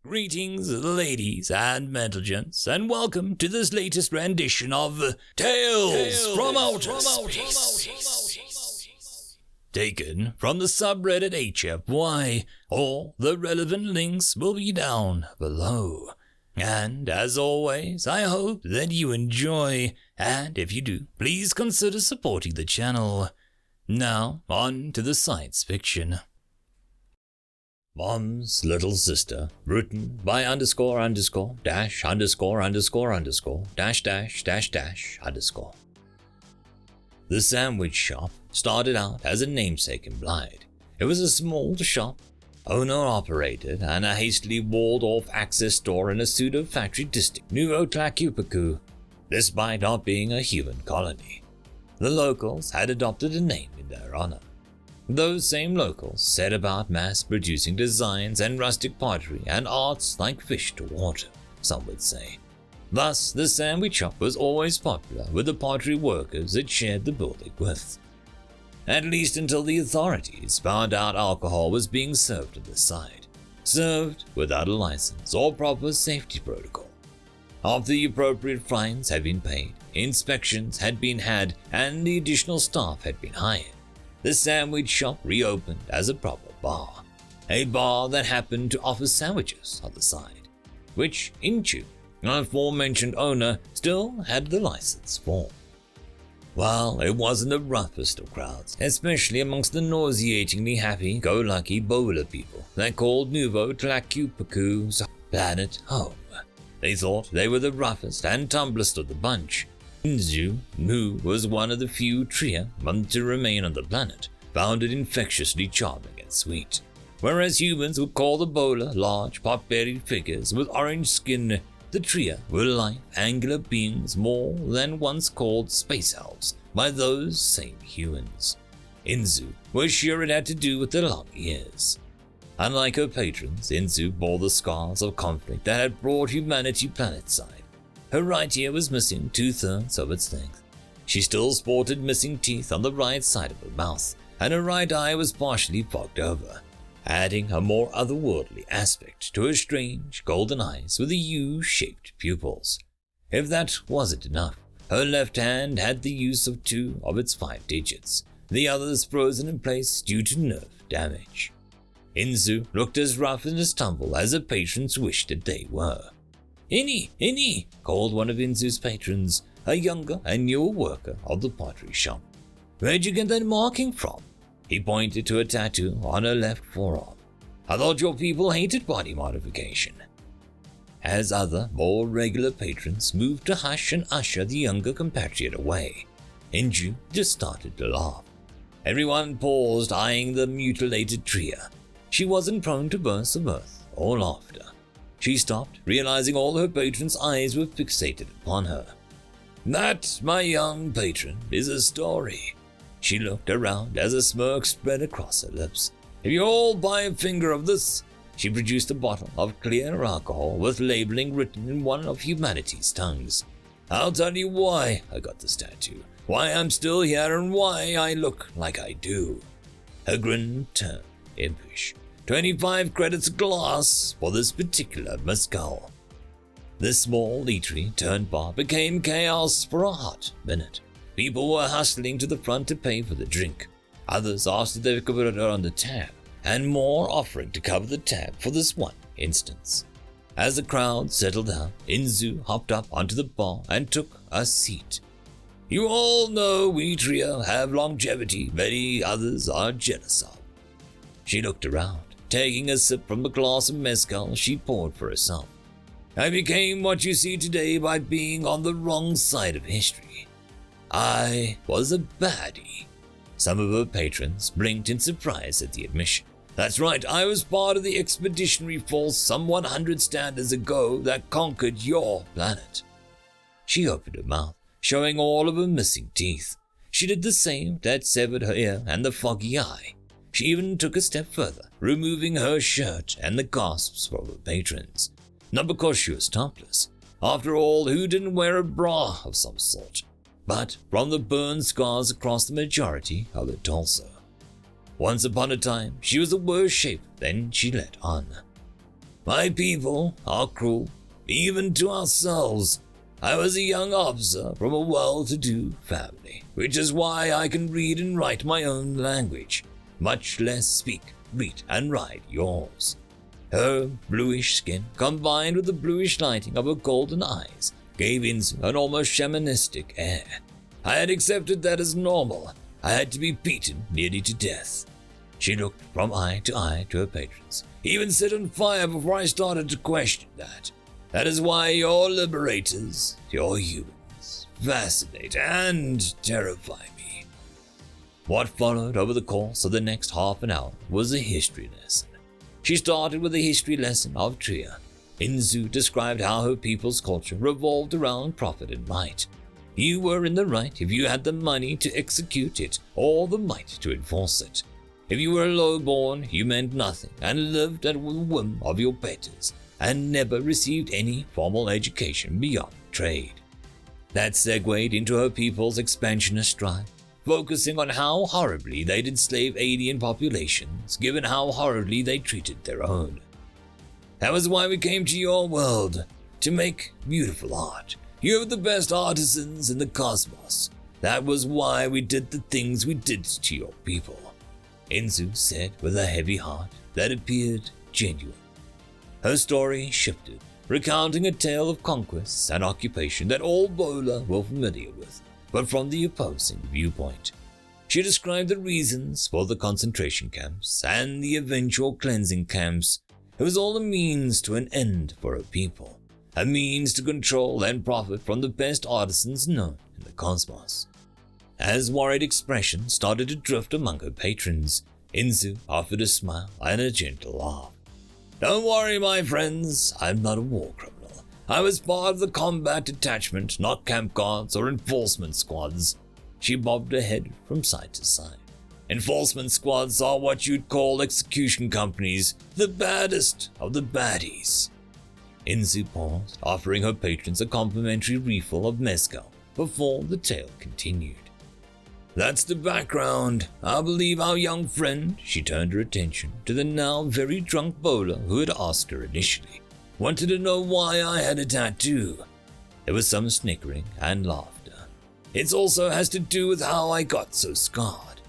Greetings, ladies and gentlemen, and welcome to this latest rendition of Tales from Outer Space. Taken from the subreddit HFY. All the relevant links will be down below. And as always, I hope that you enjoy, and if you do, please consider supporting the channel. Now, on to the science fiction. Mom's Little Sister, written by ___ _____. The sandwich shop started out as a namesake implied. It was a small shop, owner-operated, and a hastily walled-off access store in a pseudo-factory district, Nouveau Tlacupacu, despite not being a human colony. The locals had adopted a name in their honor. Those same locals set about mass-producing designs and rustic pottery and arts like fish to water, some would say. Thus, the sandwich shop was always popular with the pottery workers it shared the building with. At least until the authorities found out alcohol was being served on the side, served without a license or proper safety protocol. After the appropriate fines had been paid, inspections had been had, and the additional staff had been hired, the sandwich shop reopened as a proper bar. A bar that happened to offer sandwiches on the side, which Inchu, the aforementioned owner, still had the license for. While it wasn't the roughest of crowds, especially amongst the nauseatingly happy-go-lucky bowler people that called Nouveau Tlacupacu's planet home. They thought they were the roughest and tumblest of the bunch. Inzu, who was one of the few tria to remain on the planet, found it infectiously charming and sweet. Whereas humans would call the bowler large, pot-bellied figures with orange skin, the tria were lithe, angular beings more than once called space elves by those same humans. Inzu was sure it had to do with their long ears. Unlike her patrons, Inzu bore the scars of conflict that had brought humanity planetside. Her right ear was missing 2/3 of its length. She still sported missing teeth on the right side of her mouth, and her right eye was partially fogged over, adding a more otherworldly aspect to her strange golden eyes with the U-shaped pupils. If that wasn't enough, her left hand had the use of 2 of its 5 digits, the others frozen in place due to nerve damage. Inzu looked as rough and as tumble as her patrons wished that they were. Inni, called one of Inzu's patrons, a younger and newer worker of the pottery shop. Where'd you get that marking from? He pointed to a tattoo on her left forearm. I thought your people hated body modification. As other, more regular patrons moved to hush and usher the younger compatriot away, Inju just started to laugh. Everyone paused, eyeing the mutilated tria. She wasn't prone to bursts of mirth or laughter. She stopped, realizing all her patrons' eyes were fixated upon her. That, my young patron, is a story. She looked around as a smirk spread across her lips. If you all buy a finger of this, she produced a bottle of clear alcohol with labeling written in one of humanity's tongues. I'll tell you why I got this tattoo, why I'm still here, and why I look like I do. Her grin turned impish. 25 credits a glass for this particular mezcal. The small eatery turned bar became chaos for a hot minute. People were hustling to the front to pay for the drink. Others asked if they could put it on the tab, and more offering to cover the tab for this one instance. As the crowd settled down, Inzu hopped up onto the bar and took a seat. You all know we trio have longevity many others are jealous of. She looked around, taking a sip from the glass of mezcal she poured for herself. I became what you see today by being on the wrong side of history. I was a baddie. Some of her patrons blinked in surprise at the admission. That's right, I was part of the expeditionary force some 100 standards ago that conquered your planet. She opened her mouth, showing all of her missing teeth. She did the same that severed her ear and the foggy eye. She even took a step further, removing her shirt and the gasps from her patrons. Not because she was topless. After all, who didn't wear a bra of some sort? But from the burn scars across the majority of her torso. Once upon a time, she was a worse shape than she let on. My people are cruel, even to ourselves. I was a young officer from a well-to-do family, which is why I can read and write my own language, much less speak, read, and write yours. Her bluish skin, combined with the bluish lighting of her golden eyes, gave Inzu an almost shamanistic air. I had accepted that as normal. I had to be beaten nearly to death. She looked from eye to her patrons, even set on fire before I started to question that. That is why your liberators, your humans, fascinate and terrify me. What followed over the course of the next half an hour was a history lesson. She started with a history lesson of Trier. Inzu described how her people's culture revolved around profit and might. You were in the right if you had the money to execute it or the might to enforce it. If you were low-born, you meant nothing and lived at the whim of your betters and never received any formal education beyond trade. That segued into her people's expansionist drive, focusing on how horribly they'd enslave alien populations given how horribly they treated their own. That was why we came to your world, to make beautiful art. You have the best artisans in the cosmos. That was why we did the things we did to your people, Inzu said with a heavy heart that appeared genuine. Her story shifted, recounting a tale of conquest and occupation that all Bola were familiar with, but from the opposing viewpoint. She described the reasons for the concentration camps and the eventual cleansing camps. It was all a means to an end for her people, a means to control and profit from the best artisans known in the cosmos. As worried expression started to drift among her patrons, Inzu offered a smile and a gentle laugh. Don't worry, my friends, I'm not a war criminal. I was part of the combat detachment, not camp guards or enforcement squads. She bobbed her head from side to side. Enforcement squads are what you'd call execution companies, the baddest of the baddies. Inzu paused, offering her patrons a complimentary refill of mezcal before the tale continued. That's the background. I believe our young friend, she turned her attention to the now very drunk Bola who had asked her initially, wanted to know why I had a tattoo. There was some snickering and laughter. It also has to do with how I got so scarred.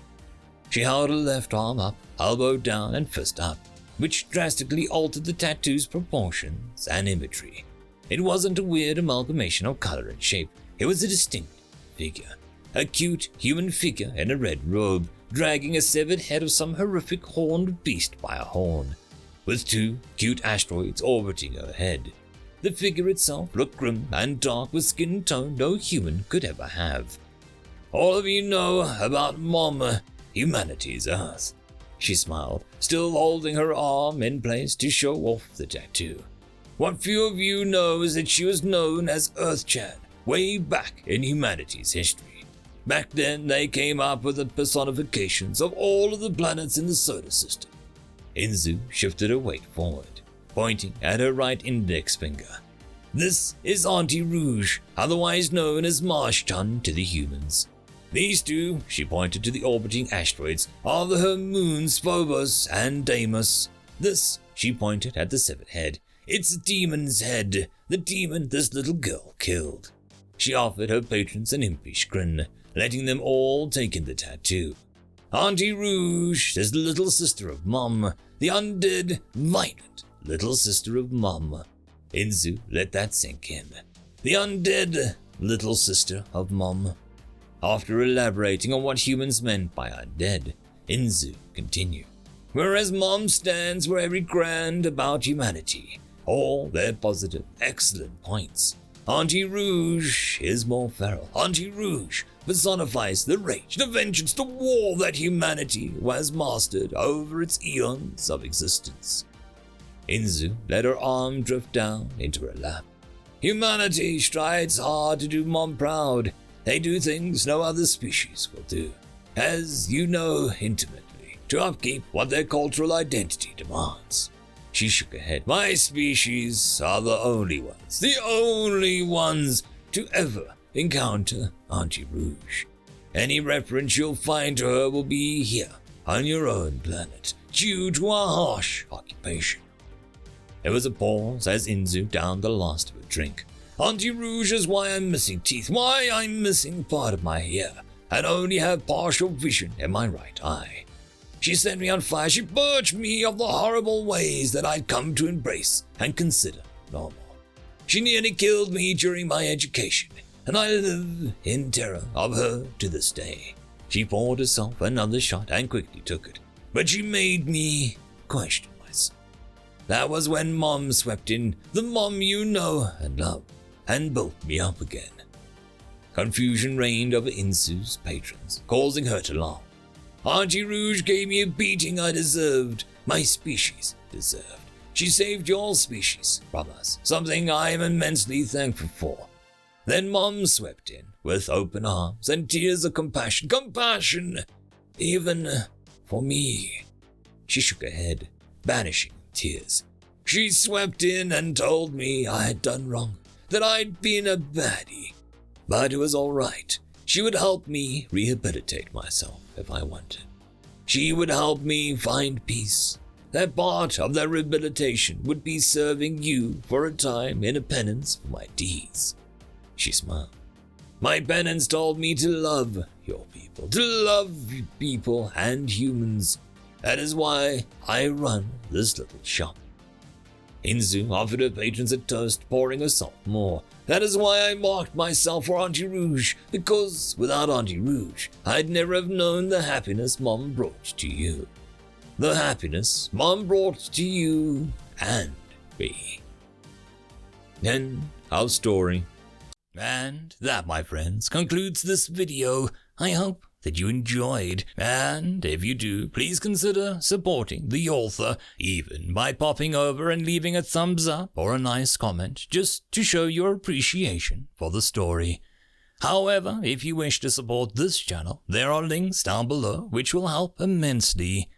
She held her left arm up, elbow down and fist up, which drastically altered the tattoo's proportions and imagery. It wasn't a weird amalgamation of color and shape, it was a distinct figure. A cute human figure in a red robe, dragging a severed head of some horrific horned beast by a horn, with two cute asteroids orbiting her head. The figure itself looked grim and dark with skin tone no human could ever have. All of you know about Mom, humanity's Earth. She smiled, still holding her arm in place to show off the tattoo. What few of you know is that she was known as Earth-chan way back in humanity's history. Back then, they came up with the personifications of all of the planets in the solar system. Inzu shifted her weight forward, pointing at her right index finger. This is Auntie Rouge, otherwise known as Marsh-chan to the humans. These two, she pointed to the orbiting asteroids, are her moons Phobos and Deimos. This, she pointed at the severed head, it's Demon's head, the demon this little girl killed. She offered her patrons an impish grin, letting them all take in the tattoo. Auntie Rouge is the little sister of Mom, the undead, violent little sister of Mom. Inzu let that sink in. The undead little sister of Mom. After elaborating on what humans meant by undead, Inzu continued. Whereas Mom stands for every grand about humanity, all their positive, excellent points. Auntie Rouge is more feral. Auntie Rouge personifies the rage, the vengeance, the war that humanity has mastered over its eons of existence. Inzu let her arm drift down into her lap. Humanity strives hard to do Mom proud. They do things no other species will do, as you know intimately, to upkeep what their cultural identity demands. She shook her head. My species are the only ones to ever encounter Auntie Rouge. Any reference you'll find to her will be here on your own planet, due to our harsh occupation. There was a pause as Inzu downed the last of her drink. Auntie Rouge is why I'm missing teeth, why I'm missing part of my ear, and only have partial vision in my right eye. She set me on fire, she purged me of the horrible ways that I'd come to embrace and consider normal. She nearly killed me during my education, and I live in terror of her to this day. She poured herself another shot and quickly took it, but she made me question myself. That was when Mom swept in, the Mom you know and love, and built me up again. Confusion reigned over Insu's patrons, causing her to laugh. Auntie Rouge gave me a beating I deserved, my species deserved. She saved your species from us, something I am immensely thankful for. Then Mom swept in, with open arms and tears of compassion. Compassion! Even for me. She shook her head, banishing tears. She swept in and told me I had done wrong, that I'd been a baddie. But it was all right. She would help me rehabilitate myself if I wanted. She would help me find peace. That part of that rehabilitation would be serving you for a time in a penance for my deeds. She smiled. My penance told me to love your people, to love people and humans. That is why I run this little shop. Inzu offered her patrons a toast, pouring herself more. That is why I marked myself for Auntie Rouge, because without Auntie Rouge, I'd never have known the happiness Mom brought to you. The happiness Mom brought to you and me. End of story. And that, my friends, concludes this video. I hope that you enjoyed, and if you do, please consider supporting the author, even by popping over and leaving a thumbs up or a nice comment, just to show your appreciation for the story. However, if you wish to support this channel, there are links down below which will help immensely.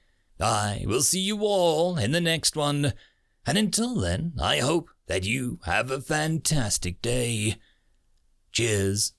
I will see you all in the next one, and until then, I hope that you have a fantastic day. Cheers.